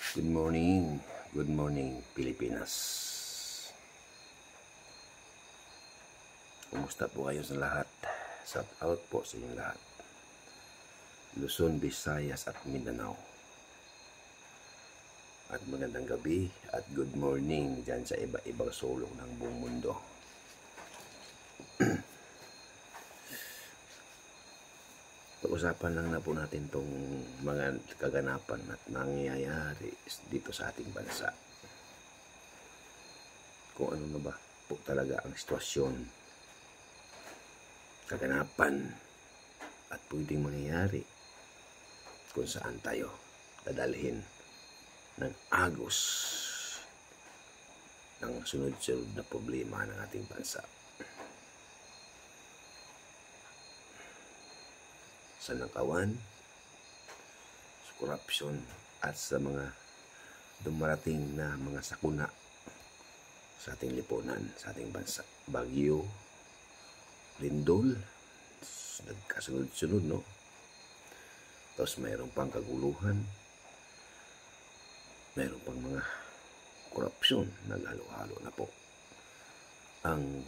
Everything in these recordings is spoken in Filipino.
Good morning Pilipinas. Kumusta po kayo sa lahat? Shout out po sa inyong lahat. Luzon, Visayas at Mindanao. At magandang gabi at good morning dyan sa iba-ibang sulok ng buong mundo. Pag-usapan lang na po natin itong mga kaganapan at nangyayari dito sa ating bansa. Kung ano na ba po talaga ang sitwasyon, kaganapan at pwedeng mangyayari kung saan tayo dadalhin ng agos ng sunod-sunod na problema ng ating bansa. Sa nakawan, sa korupsyon at sa mga dumarating na mga sakuna sa ating lipunan, sa ating bansa. Bagyo, lindol, nagkasunod-sunod, no? Tapos mayroon pang kaguluhan, mayroon pang mga korupsyon, naghalo-halo na po ang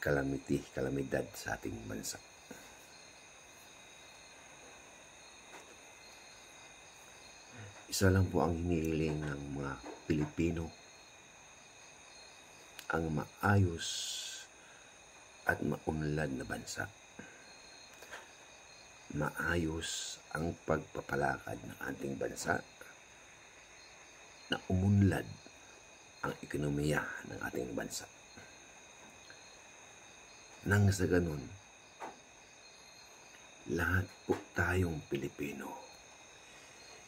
kalamidad sa ating bansa. Isa lang po ang hinihiling ng mga Pilipino, ang maayos at maunlad na bansa. Maayos ang pagpapalakad ng ating bansa, na umunlad ang ekonomiya ng ating bansa. Nang sa ganun, lahat po tayong Pilipino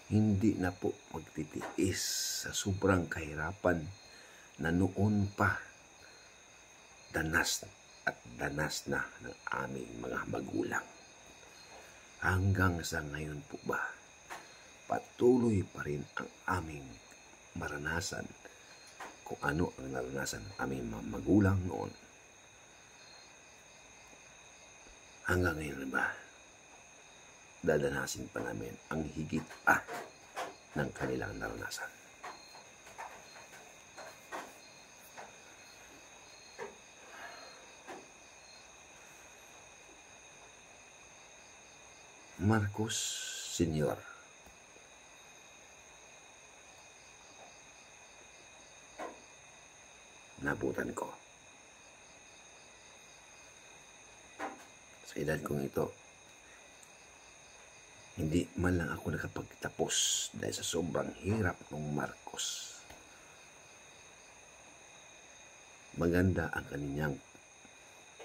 hindi na po magtitiis sa sobrang kahirapan na noon pa danas na ng aming mga magulang. Hanggang sa ngayon po ba, patuloy pa rin ang aming maranasan kung ano ang naranasan ng aming mga magulang noon. Hanggang ngayon ba, dadanasin pa namin ang higit pa ng kanilang naranasan. Marcos Sr. Nabutan ko. Sa edad kong ito, hindi man lang ako nakapagtapos dahil sa sobrang hirap ng Marcos. Maganda ang kanyang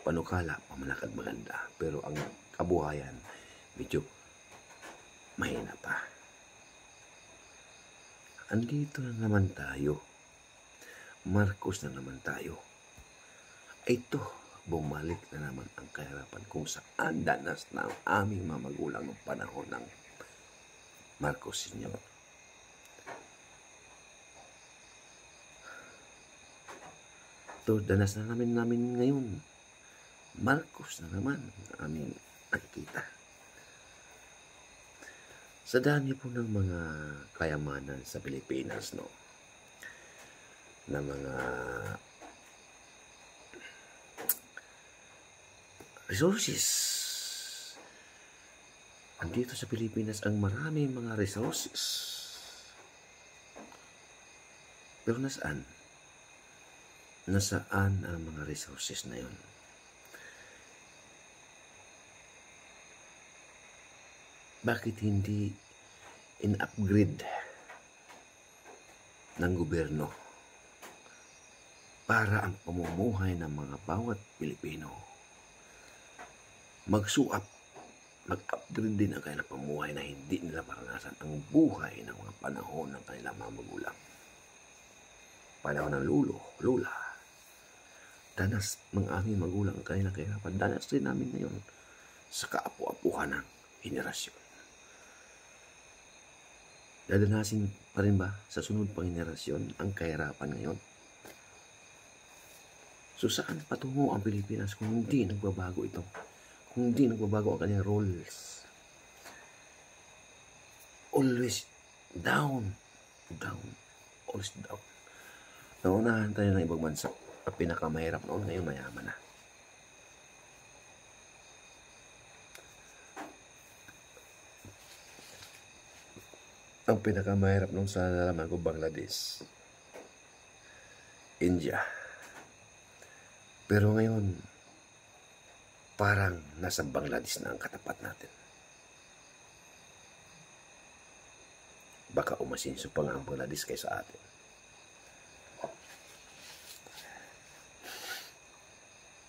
panukala, pamanakad maganda, pero ang kabuhayan medyo mahina pa. Andito na naman tayo. Marcos na naman tayo. Ito, bumalik na naman ang kahirapan kung saan danas na ang aming mga magulang ng panahon ng Marcos Sr. Ito, danas na namin ngayon. Marcos na naman ang aming nakikita. Sa dami po ng mga kayamanan sa Pilipinas, no, na mga resources. Andito sa Pilipinas ang maraming mga resources. Pero nasaan? Nasaan ang mga resources na yun? Bakit hindi in-upgrade ng gobyerno para ang pamumuhay ng mga bawat Pilipino mag-upgrade din ang kanilang pamuhay na hindi nila maranasan ang buhay ng mga panahon ng kanilang mga magulang. Panahon ng lula. Danas ng aming magulang ang kanilang kahirapan. Danas rin namin ngayon sa kaapu-apuhan ng henerasyon. Dadanasin pa rin ba sa sunod pang henerasyon ang kahirapan ngayon? So saan patungo ang Pilipinas kung hindi nagbabago ito? Kung hindi nagbabago ang kanyang roles. Always down Down. Always down. Naunahan tayo ng ibang bansa. Ang pinakamahirap noon, ngayon mayaman na. Ang pinakamahirap noon sa nalaman ko, Bangladesh, India. Pero ngayon, parang nasa Bangladesh na ang katapat natin. Baka umasinso pa nga ang Bangladesh kaysa atin.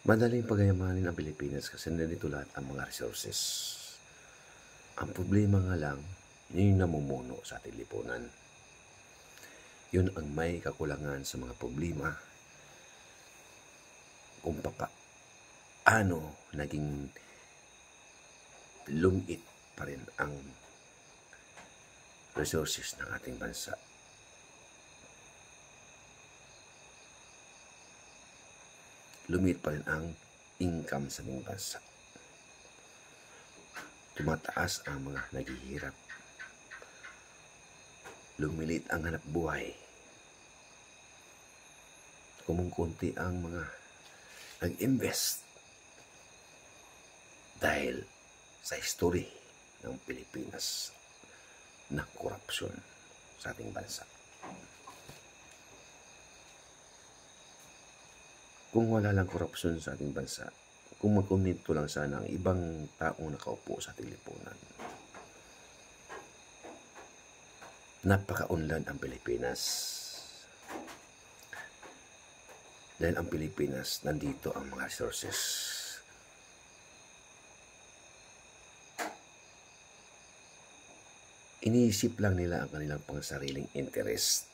Madaling pagayamanin ang Pilipinas kasi nandito lahat ang mga resources. Ang problema nga lang, yun yung namumuno sa ating lipunan. Yun ang may kakulangan sa mga problema kung paano naging lumit pa rin ang resources ng ating bansa. Lumit pa rin ang income sa ating bansa. Tumataas ang mga naghihirap. Lumilit ang hanap buhay. Kumukunti ang mga nag-invest dahil sa history ng Pilipinas ng korupsyon sa ating bansa. Kung wala lang korupsyon sa ating bansa, kung magkomento lang sana ang ibang taong nakaupo sa ating lipunan, napaka-unlad ang Pilipinas. Dahil ang Pilipinas, nandito ang mga resources. Iniisip lang nila ang kanilang pangsariling interest.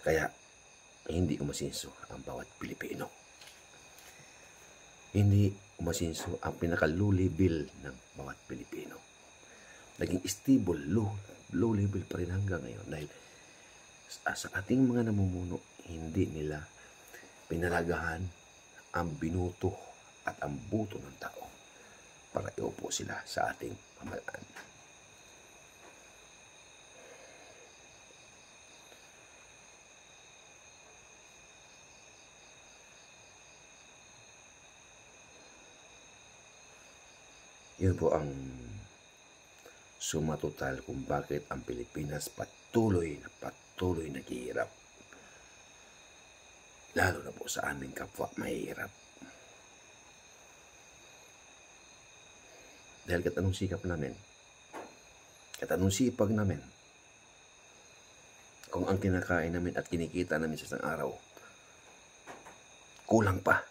Kaya, hindi umasinso ang bawat Pilipino. Hindi umasinso ang pinaka-low-level ng bawat Pilipino. Naging stable, low level pa rin hanggang ngayon dahil sa ating mga namumuno, hindi nila pinalagahan ang binuto at ang buto ng tao para iupo sila sa ating pamalaan. Yun po ang suma total kung bakit ang Pilipinas patuloy naghihirap. Lalo na po sa aming kapwa mahihirap. Dahil kahit anong sikap namin, kahit anong sipag namin, kung ang kinakain namin at kinikita namin sa isang araw, kulang pa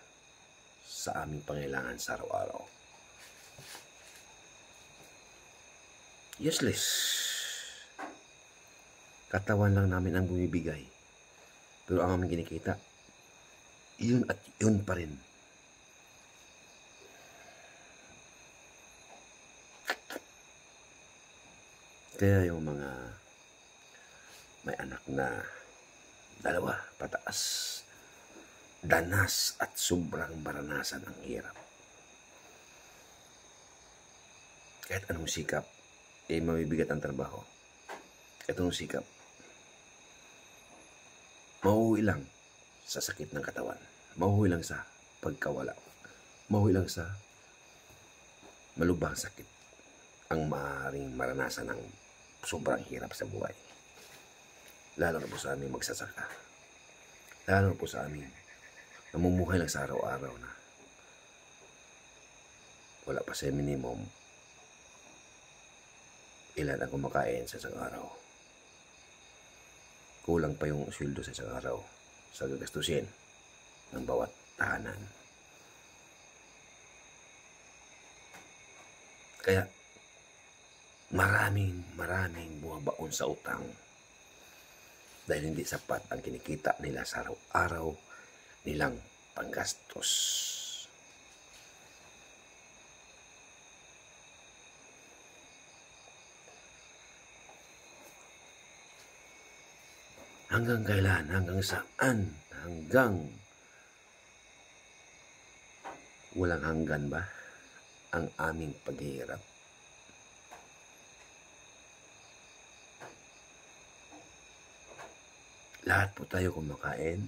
sa aming pangailangan sa araw-araw. Useless. Katawan lang namin ang bumibigay. Pero ang aming kinikita, yun at yun pa rin. Kaya yung mga may anak na 2 pataas, danas at sobrang maranasan ang hirap. Kahit anong sikap, mabibigat ang trabaho. Kahit anong sikap, mauwi lang sa sakit ng katawan. Mauwi lang sa pagkawala. Mauwi lang sa malubhang sakit ang maaaring maranasan ng sobrang hirap sa buhay. Lalo na po sa aming magsasaka. Lalo na po sa aming namumuhay lang sa araw-araw na wala pa sa minimum ilan ang kumakain sa isang araw. Kulang pa yung sweldo sa isang araw sa gagastusin ng bawat tahanan. Kaya maraming bumabaon sa utang dahil hindi sapat ang kinikita nila sa araw-araw nilang panggastos. Hanggang kailan? Hanggang saan? Hanggang walang hanggan ba ang aming paghihirap? Lahat po tayo kumakain,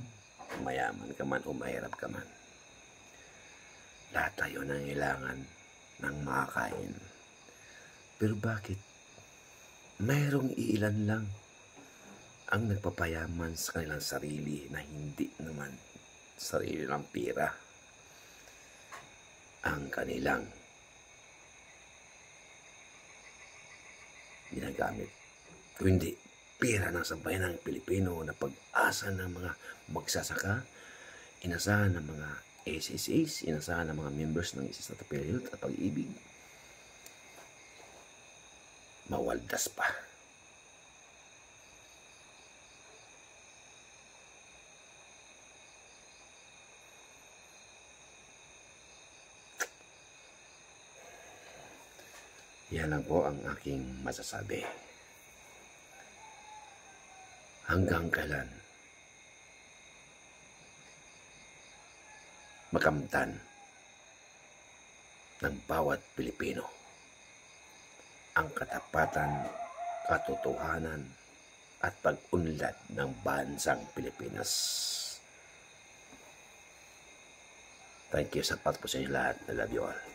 mayaman ka man o mahirap ka man. Lahat tayo nangailangan ng makakain. Pero bakit mayroong iilan lang ang nagpapayaman sa kanilang sarili na hindi naman sarili ng pera ang kanilang ginagamit, kundi pera ng sambayan ng Pilipino na pag-asa ng mga magsasaka, inasahan ng mga SSAs, inasahan ng mga members ng isa sa Health at Pag-ibig, mawaldas pa. Yan lang po ang aking masasabi. Hanggang kailan makamtan ng bawat Pilipino ang katapatan, katotohanan at pag-unlad ng bansang Pilipinas. Thank you sa po sa inyo lahat. I love you all.